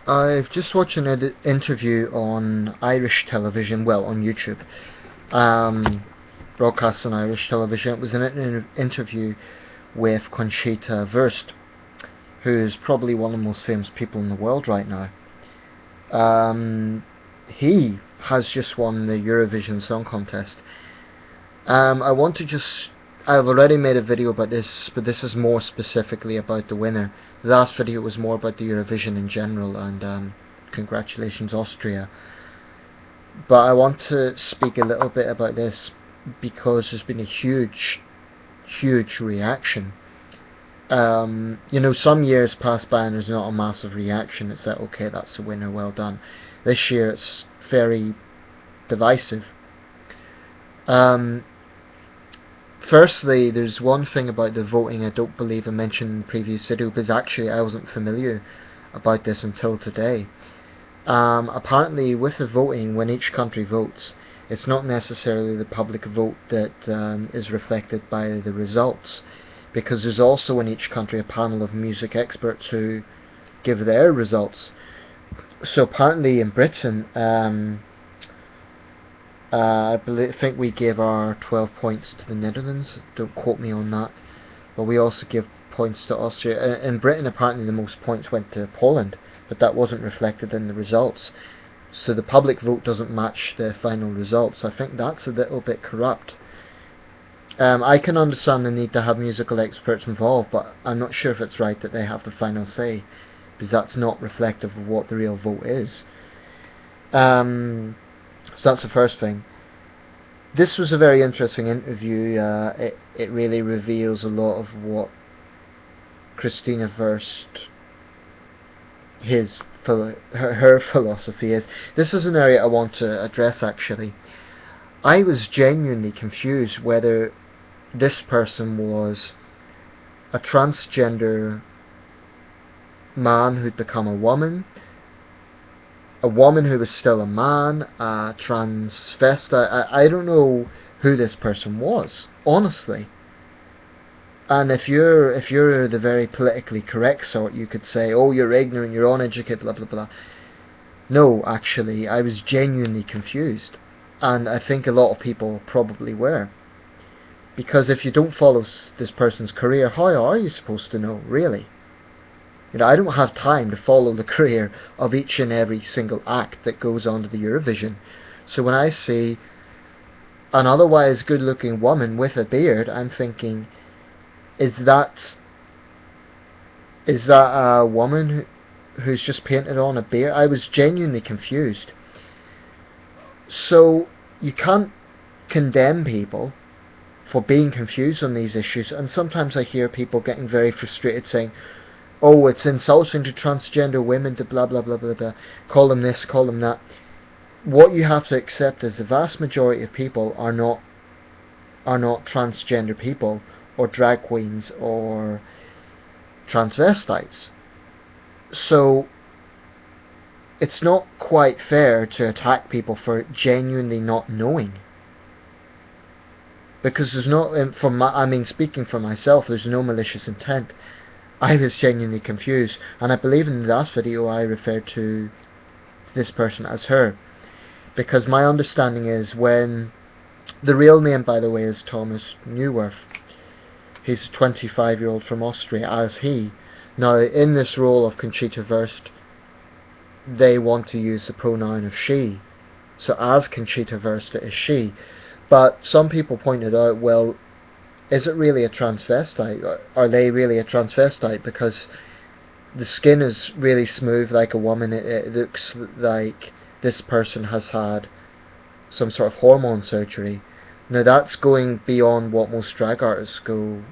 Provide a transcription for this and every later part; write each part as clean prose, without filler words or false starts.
I've just watched an interview on Irish television, well, on YouTube, broadcast on Irish television. It was an interview with Conchita Wurst, who's probably one of the most famous people in the world right now. He has just won the Eurovision Song Contest. I've already made a video about this, but this is more specifically about the winner. The last video was more about the Eurovision in general, and congratulations Austria. But I want to speak a little bit about this because there's been a huge reaction. Some years pass by and there's not a massive reaction. It's like, okay, that's the winner, well done. This year it's very divisive. Firstly, there's one thing about the voting I don't believe I mentioned in the previous video, because actually I wasn't familiar about this until today. Apparently with the voting, when each country votes, it's not necessarily the public vote that is reflected by the results, because there's also in each country a panel of music experts who give their results. So apparently in Britain, I think we gave our 12 points to the Netherlands, don't quote me on that, but we also give points to Austria. In Britain apparently the most points went to Poland, but that wasn't reflected in the results, so the public vote doesn't match the final results. I think that's a little bit corrupt. I can understand the need to have musical experts involved, but I'm not sure if it's right that they have the final say, because that's not reflective of what the real vote is. So that's the first thing. This was a very interesting interview. It really reveals a lot of what Conchita Wurst, her philosophy is. This is an area I want to address actually. I was genuinely confused whether this person was a transgender man who'd become a woman who was still a man, a transvestite. I don't know who this person was, honestly. And if you're the very politically correct sort, you could say, oh, you're ignorant, you're uneducated, blah blah blah. No, actually, I was genuinely confused, and I think a lot of people probably were. Because if you don't follow this person's career, how are you supposed to know, really? I don't have time to follow the career of each and every single act that goes on to the Eurovision. So when I see an otherwise good-looking woman with a beard, I'm thinking, is that a woman who's just painted on a beard? I was genuinely confused. So you can't condemn people for being confused on these issues, and sometimes I hear people getting very frustrated saying, oh, it's insulting to transgender women to blah blah blah blah blah, call them this, call them that. What you have to accept is the vast majority of people are not transgender people, or drag queens, or transvestites. So it's not quite fair to attack people for genuinely not knowing. Because there's no, speaking for myself, there's no malicious intent. I was genuinely confused, and I believe in the last video I referred to this person as her, because my understanding is, when the real name, by the way, is Thomas Neuwirth. He's a 25-year-old from Austria, as he. Now, in this role of Conchita Wurst, they want to use the pronoun of she, so as Conchita Wurst it is she. But some people pointed out, well, is it really a transvestite? Are they really a transvestite? Because the skin is really smooth like a woman. It looks like this person has had some sort of hormone surgery. Now that's going beyond what most drag artists go.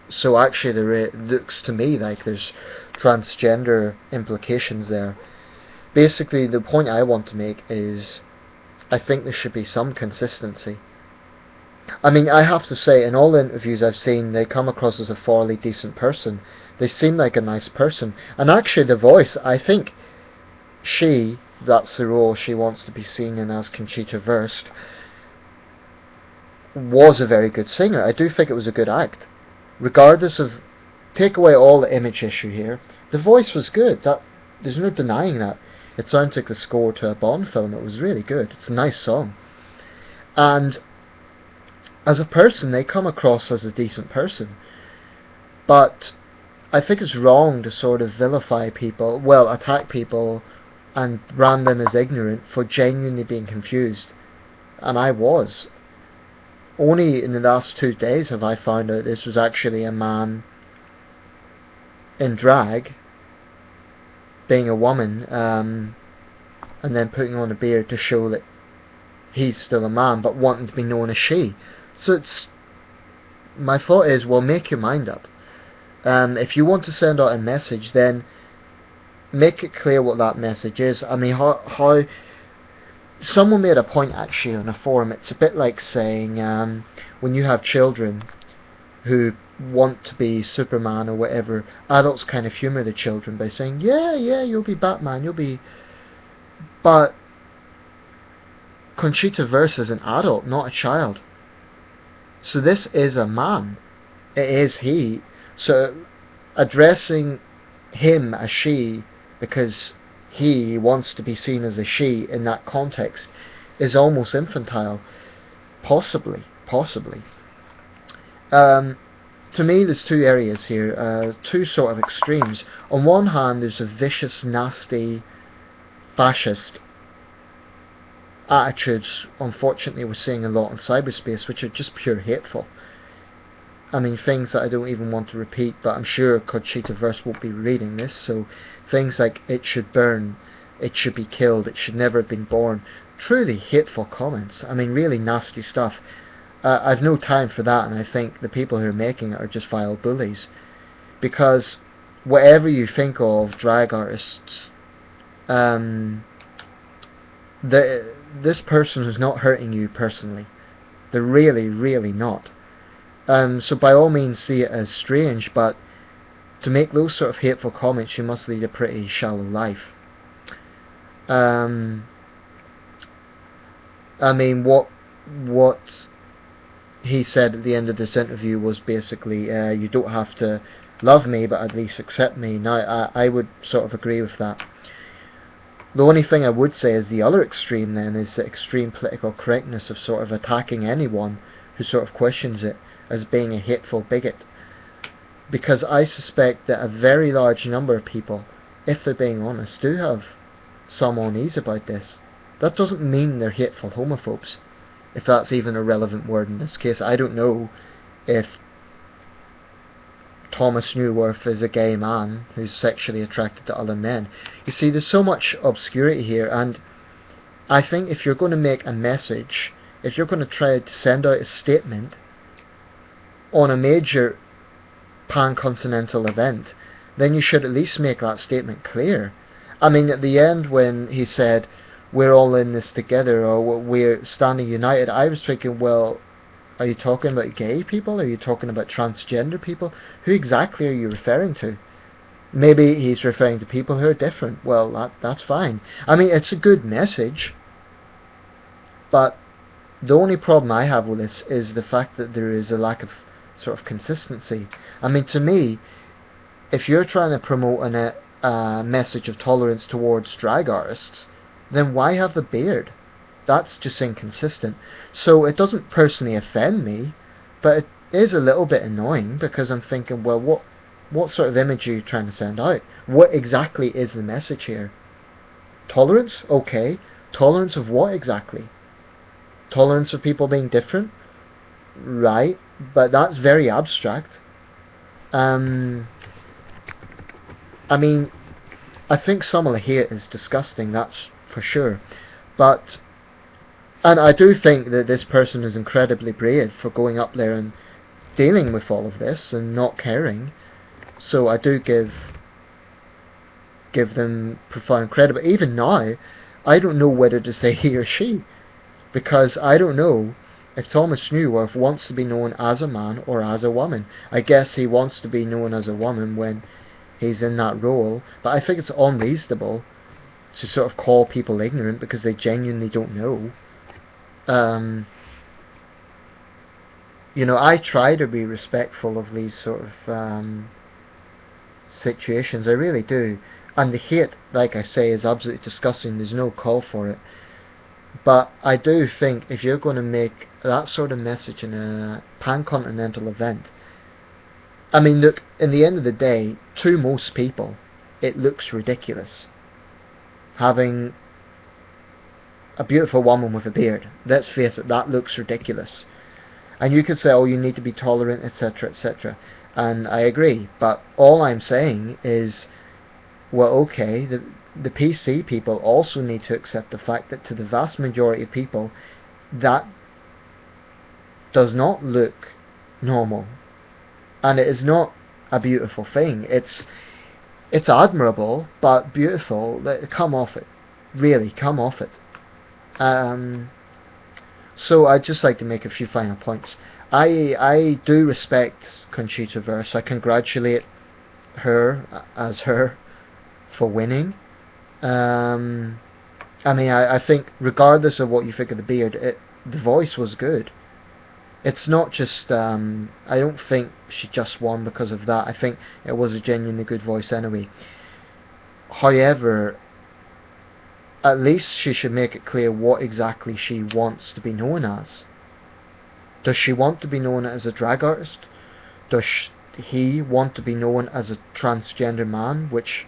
So actually it looks to me like there's transgender implications there. Basically the point I want to make is, I think there should be some consistency. I have to say, in all the interviews I've seen, they come across as a fairly decent person. They seem like a nice person. And actually the voice, I think that's the role she wants to be seen in as Conchita Wurst, was a very good singer. I do think it was a good act. Regardless of, take away all the image issue here, the voice was good. there's no denying that. It sounds like the score to a Bond film. It was really good. It's a nice song. And as a person, they come across as a decent person. But I think it's wrong to sort of vilify people, well, attack people and brand them as ignorant for genuinely being confused. And I was. Only in the last 2 days have I found out this was actually a man in drag, being a woman, and then putting on a beard to show that he's still a man, but wanting to be known as she. So my thought is, well, make your mind up. If you want to send out a message, then make it clear what that message is. I mean, how someone made a point actually on a forum. It's a bit like saying when you have children who want to be Superman or whatever, adults kind of humour the children by saying, yeah, you'll be Batman, you'll be... But Conchita Wurst is an adult, not a child. So this is a man. It is he. So addressing him as she because he wants to be seen as a she in that context is almost infantile. Possibly. To me, there's two areas here, two sort of extremes. On one hand, there's a vicious, nasty, fascist attitudes, unfortunately, we're seeing a lot in cyberspace, which are just pure hateful. I mean, things that I don't even want to repeat, but I'm sure Conchita Wurst won't be reading this, so things like, it should burn, it should be killed, it should never have been born. Truly hateful comments. I mean, really nasty stuff. I've no time for that, and I think the people who are making it are just vile bullies. Because whatever you think of drag artists, this person is not hurting you personally. They're really not. So by all means see it as strange, but to make those sort of hateful comments, you must lead a pretty shallow life. I mean, what he said at the end of this interview was basically, you don't have to love me, but at least accept me. Now, I would sort of agree with that. The only thing I would say is the other extreme then is the extreme political correctness of sort of attacking anyone who sort of questions it as being a hateful bigot. Because I suspect that a very large number of people, if they're being honest, do have some unease about this. That doesn't mean they're hateful homophobes, if that's even a relevant word in this case. I don't know if Thomas Neuwirth is a gay man who's sexually attracted to other men. You see, there's so much obscurity here, and I think if you're going to make a message, if you're going to try to send out a statement on a major pan-continental event, then you should at least make that statement clear. I mean, at the end when he said, we're all in this together, or we're standing united, I was thinking, well, are you talking about gay people? Are you talking about transgender people? Who exactly are you referring to? Maybe he's referring to people who are different. Well, that's fine. I mean, it's a good message, but the only problem I have with this is the fact that there is a lack of sort of consistency. I mean, to me, if you're trying to promote a message of tolerance towards drag artists, then why have the beard? That's just inconsistent. So it doesn't personally offend me, but it is a little bit annoying, because I'm thinking, well, what sort of image are you trying to send out? What exactly is the message here? Tolerance? Okay. Tolerance of what exactly? Tolerance of people being different? Right, but that's very abstract. I mean, I think some of the hate is disgusting, that's for sure. But, and I do think that this person is incredibly brave for going up there and dealing with all of this and not caring. So I do give them profound credit. But even now, I don't know whether to say he or she, because I don't know if Thomas Neuwirth wants to be known as a man or as a woman. I guess he wants to be known as a woman when he's in that role, but I think it's unreasonable to sort of call people ignorant because they genuinely don't know. You know, I try to be respectful of these sort of situations, I really do. And the hate, like I say, is absolutely disgusting. There's no call for it. But I do think if you're going to make that sort of message in a pan-continental event, I mean, look, in the end of the day, to most people, it looks ridiculous. Having a beautiful woman with a beard, let's face it, that looks ridiculous. And you could say, oh, you need to be tolerant, etc., etc. And I agree, but all I'm saying is, well, okay, the PC people also need to accept the fact that to the vast majority of people, that does not look normal. And it is not a beautiful thing. It's admirable, but beautiful. Come off it. Really, come off it. So I'd just like to make a few final points. I do respect Conchita Wurst. I congratulate her as her for winning. I mean, I think regardless of what you think of the beard, the voice was good. It's not just, I don't think she just won because of that. I think it was a genuinely good voice anyway. However, at least she should make it clear what exactly she wants to be known as. Does she want to be known as a drag artist? Does he want to be known as a transgender man, which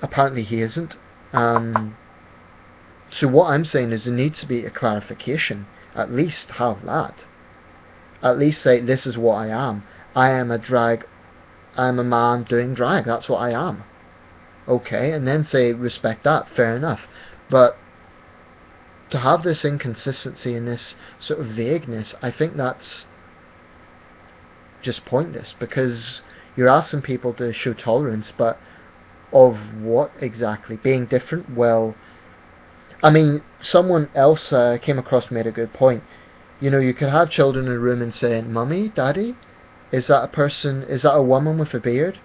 apparently he isn't? So what I'm saying is there needs to be a clarification. At least have that. At least say, this is what I am. I am a man doing drag. That's what I am. Okay, and then say, respect that. Fair enough. But to have this inconsistency and this sort of vagueness, I think that's just pointless, because you're asking people to show tolerance, but of what exactly? Being different? Well, I mean, someone else came across made a good point. You know, you could have children in a room and saying, Mummy, Daddy, is that a woman with a beard?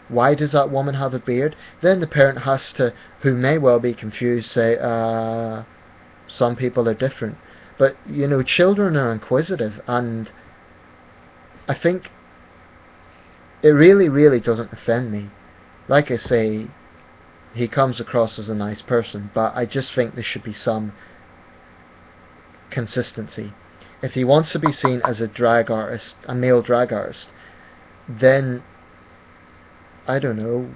Why does that woman have a beard? Then the parent has to, who may well be confused, say, some people are different. But, you know, children are inquisitive, and I think it really, really doesn't offend me. Like I say, he comes across as a nice person, but I just think there should be some consistency. If he wants to be seen as a drag artist, a male drag artist, then, I don't know,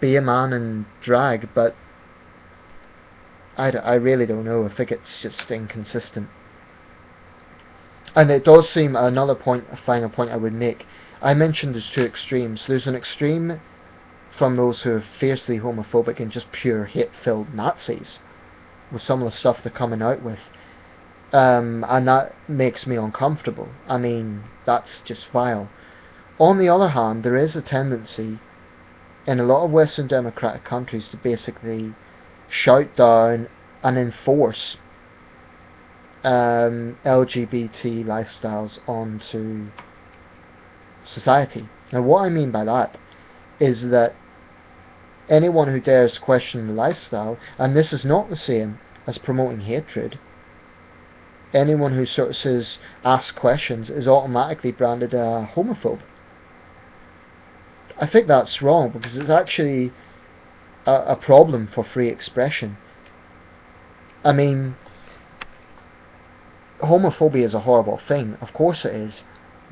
be a man and drag, but I really don't know. I think it's just inconsistent. And it does seem, another point, a final point I would make, I mentioned there's two extremes. There's an extreme from those who are fiercely homophobic and just pure hate-filled Nazis, with some of the stuff they're coming out with. And that makes me uncomfortable. I mean, that's just vile. On the other hand, there is a tendency in a lot of Western democratic countries to basically shout down and enforce LGBT lifestyles onto society. Now, what I mean by that is that anyone who dares question the lifestyle, and this is not the same as promoting hatred, anyone who sort of says, ask questions, is automatically branded a homophobe. I think that's wrong, because it's actually a problem for free expression. I mean, homophobia is a horrible thing, of course it is,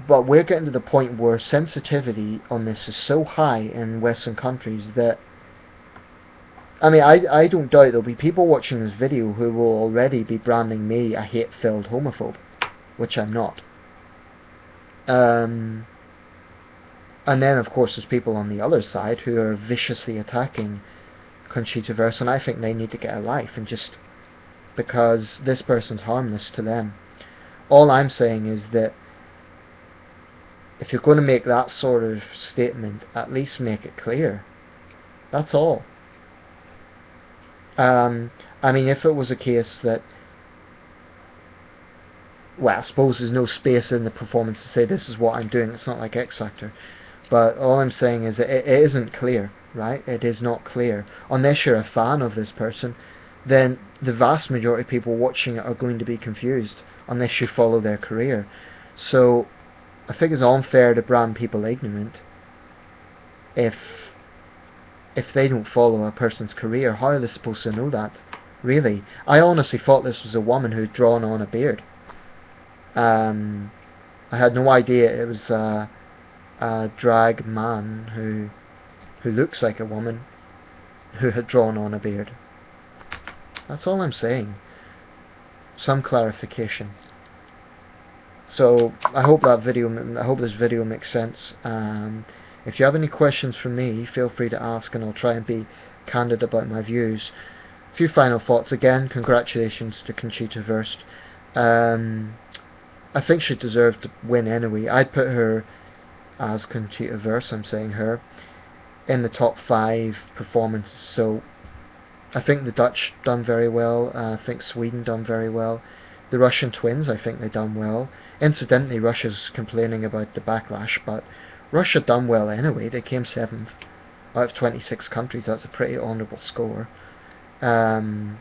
but we're getting to the point where sensitivity on this is so high in Western countries that, I mean, I don't doubt there'll be people watching this video who will already be branding me a hate-filled homophobe, which I'm not. And then, of course, there's people on the other side who are viciously attacking Conchita Wurst, and I think they need to get a life, and just because this person's harmless to them. All I'm saying is that if you're going to make that sort of statement, at least make it clear. That's all. I mean, if it was a case that, well, I suppose there's no space in the performance to say this is what I'm doing, it's not like X Factor, but all I'm saying is that it isn't clear, right? It is not clear. Unless you're a fan of this person, then the vast majority of people watching it are going to be confused, unless you follow their career. So I think it's unfair to brand people ignorant if if they don't follow a person's career, how are they supposed to know that? Really, I honestly thought this was a woman who'd drawn on a beard. I had no idea it was a drag man who looks like a woman who had drawn on a beard. That's all I'm saying. Some clarification. So I hope this video makes sense. If you have any questions for me, feel free to ask, and I'll try and be candid about my views. A few final thoughts. Again, congratulations to Conchita Wurst. I think she deserved to win anyway. I'd put her, as Conchita Wurst, I'm saying her, in the top 5 performances. So I think the Dutch done very well. I think Sweden done very well. The Russian twins, I think they done well. Incidentally, Russia's complaining about the backlash, but Russia done well anyway. They came 7th out of 26 countries. That's a pretty honourable score. So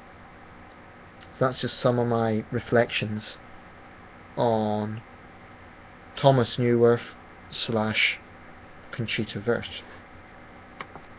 that's just some of my reflections on Thomas Neuwirth / Conchita Wurst.